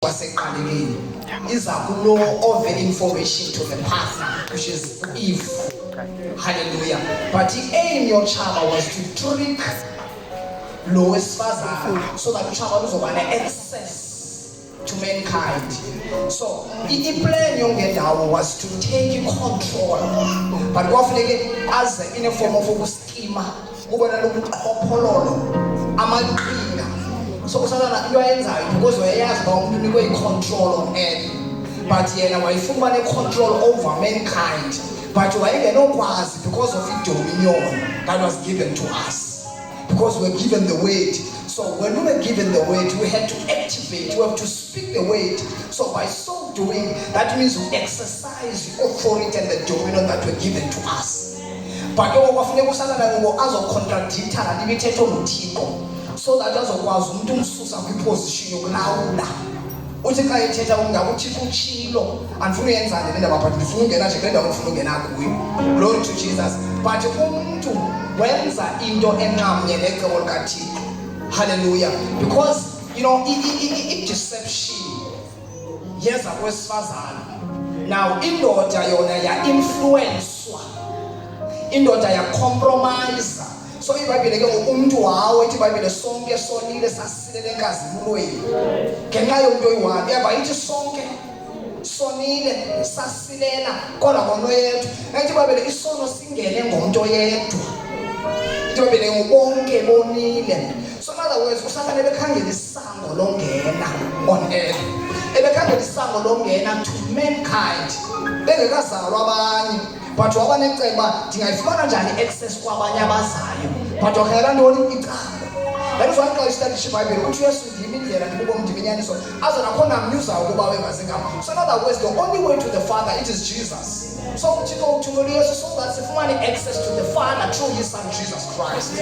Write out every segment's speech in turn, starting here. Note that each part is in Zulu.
waseqalekeni iza kulo of information to the past, which is Eve. Hallelujah. But the aim yochaba was to trick lo wesifazane so that uchaba luzobana access to mankind. So the plan yongendawo was to take control, but kwafuneke as in a form of ukuschema kubona lokuqhophololo amaqhinga. So usazana into ayenzayo because uyayazi uba umuntu unikwe i-control on earth, but yena wayifumana i-control over mankind, but wayengenokwazi because of i-dominion that was given to us, because we were given the word. So when we were given the word, we had to activate, we have to speak the word. So by so doing, that means we exercise the authority and the dominion that were given to us. But kwafuneka usazana ngo azocontradicta la imithetho ngothixo, so that azokwazi umuntu umsusa kwiposition yokulawula. Uthi xa ethetha ungabe uthixo utshilo andifuna uyenzani le ndaba, but ndifuna ungena nje kule ndawo ndifuna ungena kuyo. Glory to Jesus. But umuntu wenza into enqamnye necebo likathixo. Hallelujah. Because you know deception yeza kwesifazane. Now indoda yona ya influencewa, indoda ya compromise. So iBhayibhile ke umuntu wawo ethi iBhayibhile sonke sonile sasilele enkazimulweni ngenxa yomntu oyi-one. Eva ithi sonke sonile sasilela kodwa ngono yedwa. Ethi iBhayibhile isono singene ngomuntu oyedwa. Ithi iBhayibhile bonke bonile. So in other words, uSathane ebekhangela isango longena on earth, ebekhangela isango longena to mankind bengekazalwa abanye, but waba neceba ndingayifumana njani access kwabanye abazayo, but wakhangela ntoni icango. That is why xa ustudy iBhayibhile uthi uYesu ndim indlela ndibubo ndibinyaniso aze nakhona mnyuzayo ukuba wengazingapha. So in other words, the only way to the Father, it is Jesus. So uthixo uthumele uYesu so that sifumane access to the Father through his son Jesus Christ.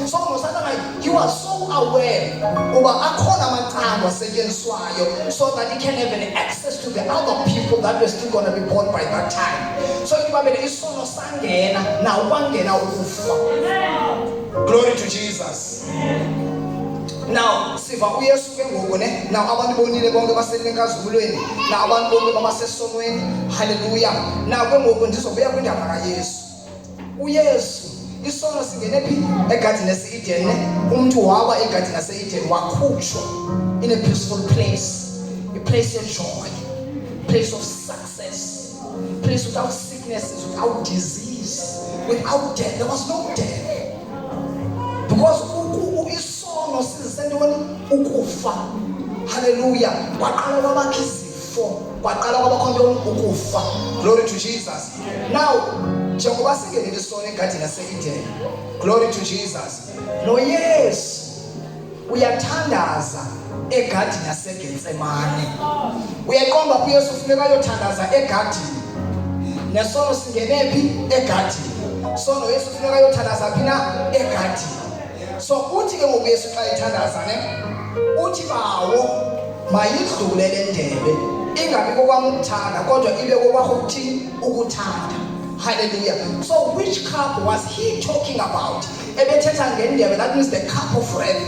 So noSathane, he was so aware uba akhona amacango asetyenziswayo so that he can have an access to the other people that were still going to be born by that time. So iBhayibhile isono sangena na kwangena ukufa. Glory to Jesus. Now siva uYesu ke ngoku ne, now abantu bonile bonke baselile enkazimulweni, now abantu bonke babasesonweni. Hallelujah. Now ke ngoku ndizobuya kwindaba kaYesu. uYesu isono singene phi? Egadini yase-Eden ne, umuntu waba egadini yase-Eden wakhutshwa in a peaceful place, a place of joy, a place of success, a place without sicknesses, without disease, without death. There was no death. Because isono sizisentoni ukufa. Hallelujah. Kwaqala kwabakho izifo, kwaqala kwabakhona ukufa. Glory to Jesus. Now njengoba singenile isono egadini yase-Eden, glory to Jesus, noYesu uyathandaza egadini yaseGetsemane. Uyayiqonda phi uYesu ufuneka ayothandaza egadini, nesono singene phi? Egadini. So noYesu ufuneka ayothandaza phi na? Egadini. So uthi ke ngoku uYesu xa ethandaza ne, uthi bawo mayidlule le ndebe, ingabi kokwam ukuthanda kodwa ibe kokwakho ukuthini? Ukuthanda. Hallelujah. So which cup was he talking about? Ebethetha ngendebe, that means the cup of wrath.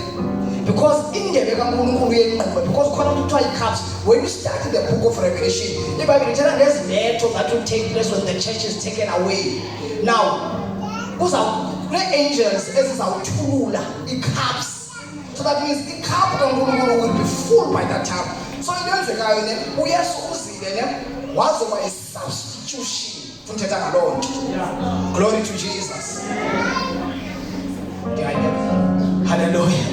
Because indebe kaNkulunkulu yenqube, because khona kuthiwa i-cups. When you study the book of Revelation, iBhayibhile ithetha ngezinetho that will take place when the church is taken away. Now angels ezizawuthulula i-cups. So that means the cup kaNkulunkulu will be full by that time. So into enzekayo ne, uYesu uzile ne wazoba a-substitution. Funthetha ngaloo nto. Glory to Jesus. Hallelujah.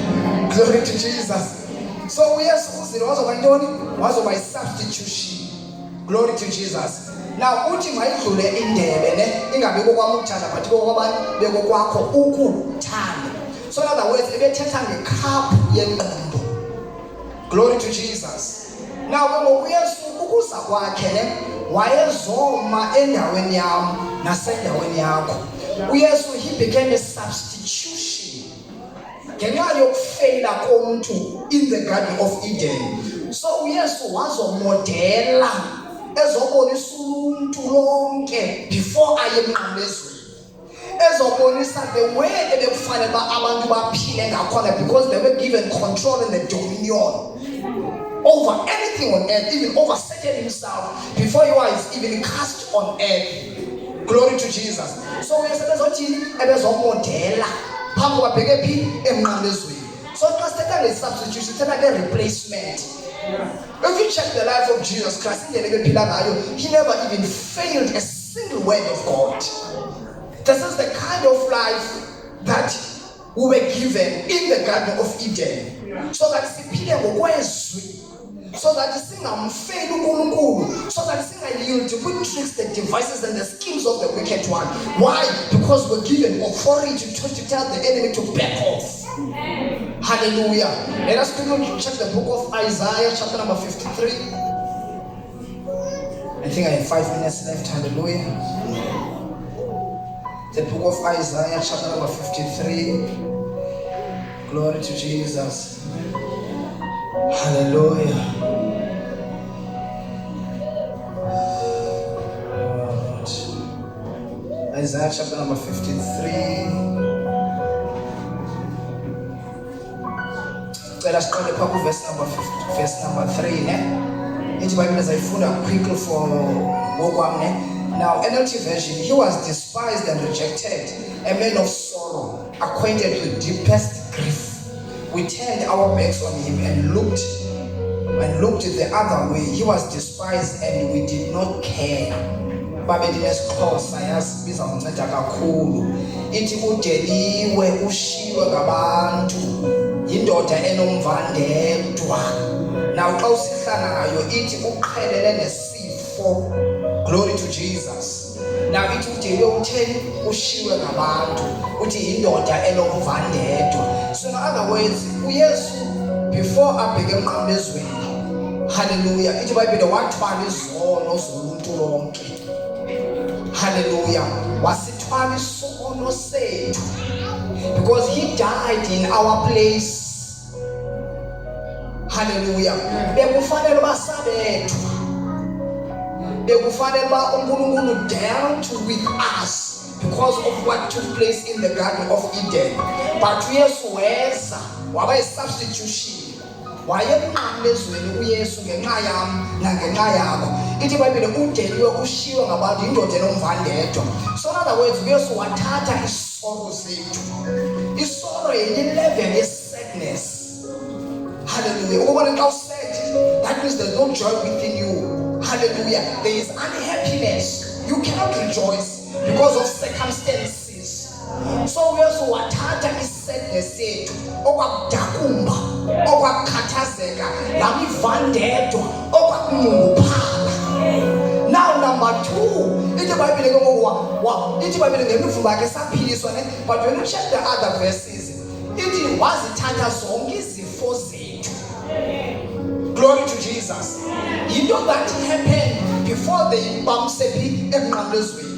Glory to Jesus. So uYesu uzile wazoba intoni? Wazoba a-substitution. Glory to Jesus. Now uthi mayidlule indebe ne, ingabi kokwam ukuthanda but kokwabani? Bekokwakho ukuthanda. So in other words, ebethetha ngecup yenqondo. Glory to Jesus. Now ke ngoku uYesu ukuza kwakhe ne, wayezoma endaweni yam nasendaweni yakho. uYesu he became a substitution ngenxa yokufeyila komuntu in the Garden of Eden. So uYesu wazomodela ezobonisa uluntu lonke before aye emnqamlezweni, ezobonisa the way ebekufanele uba abantu baphile ngakhona, because they were given control and the dominion over anything on earth, even over Satan himself, before he was even cast on earth. Glory to Jesus. So we are modela. So it's not a substitution, it's not a replacement. If you check the life of Jesus Christ, he never even failed a single word of God. This is the kind of life that we were given in the Garden of Eden. So that so that the so that the yield to good tricks, the devices and the schemes of the wicked one. Why? Because we're given authority to tell the enemy to back off. Hallelujah. Let us quickly check the book of Isaiah, chapter number 53. I think I have 5 minutes left. Hallelujah. The book of Isaiah, chapter number 53. Glory to Jesus. Hallelujah. Isaiah chapter number 53. Let us start the verse number 3. Into Bible as I found out quickly for Wogwamne. Now, NLT version, he was despised and rejected, a man of sorrow, acquainted with deepest grief. We turned our backs on him and looked the other way. He was despised and we did not care. Babedinesxhosa yasibiza umnceda kakhulu. Ithi udeliwe ushiwe ngabantu. Yindoda enomvandedwa. Now xa usihlala nayo ithi uqhelele nesifo. Glory to Jesus. Now ithi udeliwe utheni ushiwe ngabantu. Uthi yindoda enomvandedwa. So in other words, uYesu before abheke emnqamlezweni. Hallelujah. Ithi Bible wathwala izono zoluntu lonke. Hallelujah. Wasithwala isono sethu. Because he died in our place. Hallelujah. Bekufanele basabethwa. Bekufanele ba uNkulunkulu dealt with us because of what took place in the Garden of Eden. But uYesu weza waba substitution. Wayemnqamlezweni uYesu ngenxa yami nangenxa yakho. Ithi iBhayibhile udeliwe ushiwe ngabantu indoda enomvandedwa. So in other words, uYesu wathatha isoro sethu. Isoro yile-level ye-sadness. Hallelujah. Ukubona xa uset, that means there's no joy within you. Hallelujah. There is unhappiness. You cannot rejoice because of circumstances. So uYesu wathatha isadness sethu, okwakudakumba, okwakukhathazeka, lamivandedwa, okwakunxunguphala. Now number 2, ithi iBhayibhile ke ngoku ithi iBhayibhile ngemivulo yakhe saphiliswa ne, but when you check the other verses, ithi wazithatha zonke izifo zethu. Glory to Jesus. You know that happened before they bumps emnqamlezweni.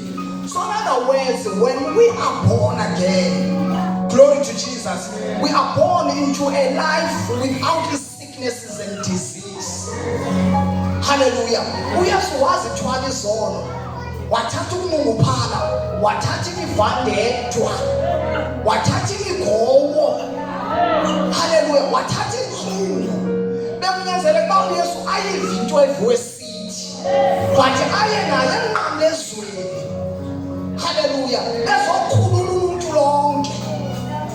So in other words, when we are born again, glory to Jesus, we are born into a life without sicknesses and disease. Hallelujah. uYesu wazithwala izono, wathatha ukunxunguphala, wathatha imivandedwa, wathatha imigowo. Hallelujah. Wathatha inhlungu. Bekunyanzeleka ukuba uYesu ayive into eviwe sithi, but aye naye emnqamlezweni. Hallelujah. Ezokhulula umuntu lonke.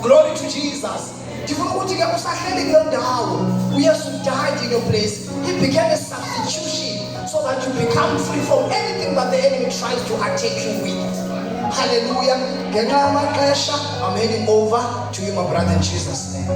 Glory to Jesus. Ndifuna ukuthi ke usahleli kule ndawo, uYesu died in your place. He became a substitution so that you become free from anything that the enemy tries to attack you with. Hallelujah. Ngenxa yamaxesha, I'm handing over to you, my brother, in Jesus' name.